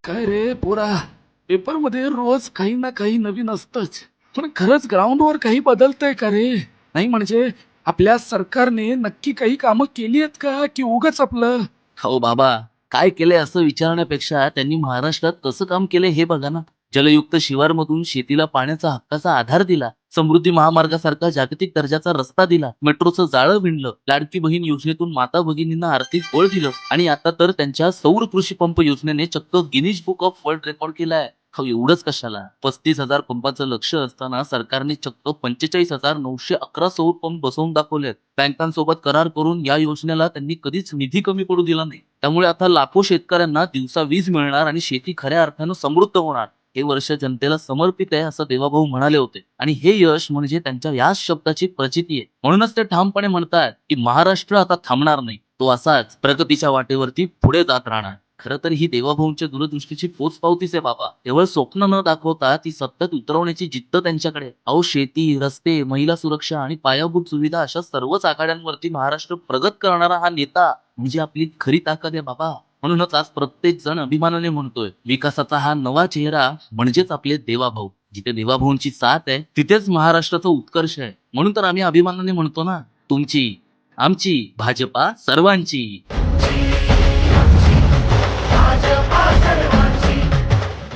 काय रे पोरा, पेपरमध्ये रोज काही ना काही नवीन असतंच. पण खरंच ग्राउंडवर काही बदलतंय का रे? नाही म्हणजे आपल्या सरकारने नक्की काही कामं केली आहेत का की उगाच आपलं? हो बाबा, काय केलंय असं विचारण्यापेक्षा त्यांनी महाराष्ट्रात कसं काम केलंय हे बघा ना. जलयुक्त शिवारमधून शेतीला पाण्याचा हक्काचा आधार दिला. समृद्धी महामार्गासारखा जागतिक दर्जाचा रस्ता दिला. मेट्रोचं जाळं विणलं. लाडकी बहीण योजनेतून माता भगिनींना आर्थिक बळ दिलं. आणि आता तर त्यांच्या सौर कृषी पंप योजनेने चक्क Guinness book of world record केलाय. हो एवढंच कशाला, 35,000 पंपाचं लक्ष असताना सरकारने चक्क 45,911 सौर पंप बसवून दाखवलेत. बँकांसोबत करार करून या योजनेला त्यांनी कधीच निधी कमी पडू दिला नाही. त्यामुळे आता लाखो शेतकऱ्यांना दिवसा वीज मिळणार आणि शेती खऱ्या अर्थानं समृद्ध होणार. हे वर्ष जनतेला समर्पित आहे असं देवाभाऊ म्हणाले होते. आणि हे यश म्हणजे त्यांच्या याच शब्दाची प्रचिती आहे. म्हणूनच ते ठामपणे म्हणतात की महाराष्ट्र आता थांबणार नाही, तो असाच प्रगतीच्या वाटेवरती पुढे जात राहणार. खरं तर ही देवाभाऊंच्या दूरदृष्टीची पोचपावतीच आहे बाबा. केवळ स्वप्न न दाखवता ती सत्यात उतरवण्याची जिद्द त्यांच्याकडे आहे. अहो शेती, रस्ते, महिला सुरक्षा आणि पायाभूत सुविधा अशा सर्वच आघाड्यांवरती महाराष्ट्र प्रगत करणारा हा नेता म्हणजे आपली खरी ताकद आहे बाबा. म्हणूनच आज प्रत्येक जण अभिमानाने म्हणतोय, विकासाचा हा नवा चेहरा म्हणजेच आपले देवाभाऊ. जिथे देवाभाऊंची साथ आहे तिथेच महाराष्ट्राचा उत्कर्ष आहे. म्हणून तर आम्ही अभिमानाने म्हणतो ना, तुमची, आमची, भाजपा सर्वांची.